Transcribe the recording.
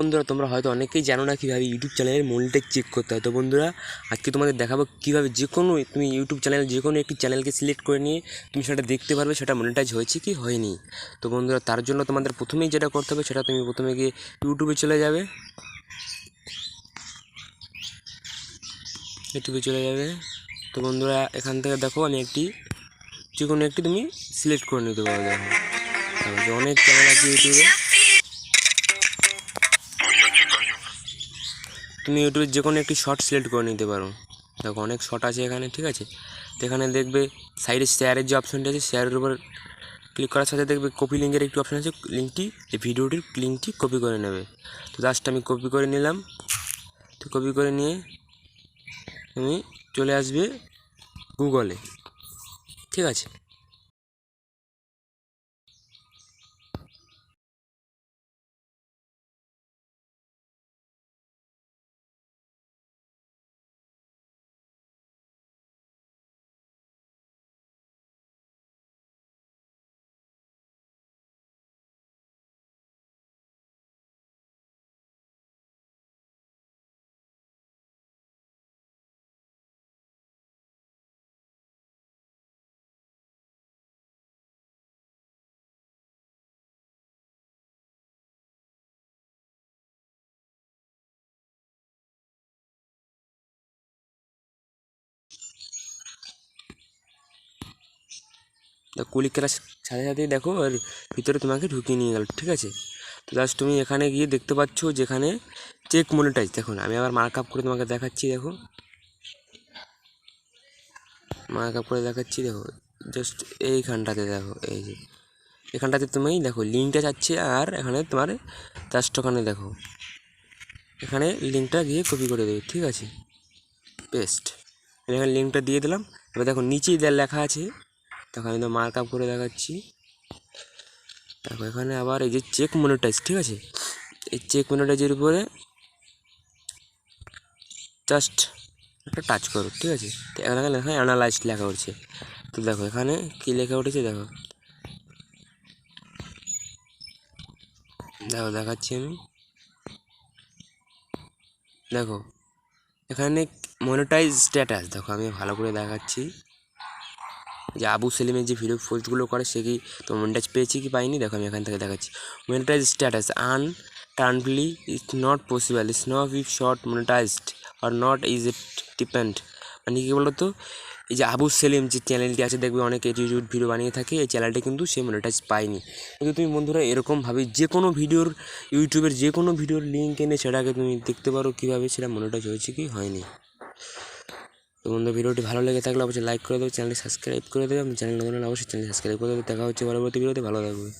বন্ধুরা তোমরা হয়তো অনেকেই জানো না কীভাবে ইউটিউব চ্যানেলের মনিটাইজ চেক করতে হয়। তো বন্ধুরা আজকে তোমাদের দেখাবো কীভাবে যে কোনো তুমি ইউটিউব চ্যানেল যে কোনো একটি চ্যানেলকে সিলেক্ট করে নিয়ে তুমি সেটা দেখতে পারবে সেটা মনিটাইজ হয়েছে কি হয়নি। তো বন্ধুরা তার জন্য তোমাদের প্রথমেই যেটা করতে হবে সেটা তুমি প্রথমে গিয়ে ইউটিউবে চলে যাবে। তো বন্ধুরা এখান থেকে দেখো আমি যে কোনো একটি তুমি সিলেক্ট করে নিতে পারো। দেখো অনেক চ্যানেল আছে ইউটিউবে, তুমি ইউটিউবে যে কোনো একটি শর্ট সিলেক্ট করে নিতে পারো। দেখো অনেক শর্ট আছে এখানে, ঠিক আছে। তো এখানে দেখবে সাইডে শেয়ারের যে অপশানটি আছে, শেয়ারের উপর ক্লিক করার সাথে দেখবে কপি লিঙ্কের একটি অপশান আছে, লিঙ্কটি এই ভিডিওটির লিঙ্কটি কপি করে নেবে। তো জাস্ট আমি কপি করে নিলাম। তো কপি করে নিয়ে তুমি চলে আসবে গুগলে, ঠিক আছে। তো ক্লিক করার সাথে সাথেই দেখো আর ভিতরে তোমাকে ঢুকিয়ে নিয়ে গেল, ঠিক আছে। তো জাস্ট তুমি এখানে গিয়ে দেখতে পাচ্ছ যেখানে চেক মনিটাইজ, দেখুন আমি আবার মার্ক আপ করে তোমাকে দেখাচ্ছি। দেখো মার্ক আপ করে দেখাচ্ছি, দেখো জাস্ট এইখানটাতে দেখো, এই যে এখানটাতে তুমি দেখো লিঙ্কটা যাচ্ছে, আর এখানে তোমার জাস্ট ওখানে দেখো এখানে লিঙ্কটা গিয়ে কপি করে দেবে, ঠিক আছে। পেস্ট, এখানে লিঙ্কটা দিয়ে দিলাম। এবার দেখো নিচেই লেখা আছে, দেখো আমি তো মার্ক আপ করে দেখাচ্ছি। দেখো এখানে আবার এই যে চেক মনিটাইজ, ঠিক আছে। এই চেক মনিটাইজের উপরে জাস্ট একটা টাচ করো, ঠিক আছে। তো এখানে লেখা অ্যানালাইজ লেখা উঠছে। তো দেখো এখানে কী লেখা উঠেছে, দেখো দেখো দেখাচ্ছি আমি। দেখো এখানে মনিটাইজ স্ট্যাটাস, দেখো আমি ভালো করে দেখাচ্ছি যে আবু সেলিমের যে ভিডিও পোস্টগুলো করে সে কি তো মনিটাইজ পেয়েছি কি পাইনি। দেখো আমি এখান থেকে দেখাচ্ছি monetize status internally is not possible, is not if short monetized আর নট ইজ ইট ডিপেন্ড। মানে কী বলো তো, এই যে আবু সেলিম যে চ্যানেলটি আছে, দেখবে অনেকে ইউটিউব ভিডিও বানিয়ে থাকে, এই চ্যানেলটি কিন্তু সে মনিটাইজ পায়নি। কিন্তু তুমি বন্ধুরা এরকমভাবে যে কোনো ভিডিওর ইউটিউবের যে কোনো ভিডিওর লিঙ্ক এনে সেটাকে তুমি দেখতে পারো কীভাবে সেটা মনিটাইজ হয়েছে কি হয়নি। তো বন্ধু ভিডিওটি ভালো লেগে থাকলে অবশ্যই লাইক করে দেবে, চ্যানেলটি সাবস্ক্রাইব করে দেবে। আমি চ্যানেল নতুন অবশ্যই চ্যানেল সাবস্ক্রাইব করে দেবে। দেখা হচ্ছে পরবর্তী ভিডিওতে, ভালো থাকবে।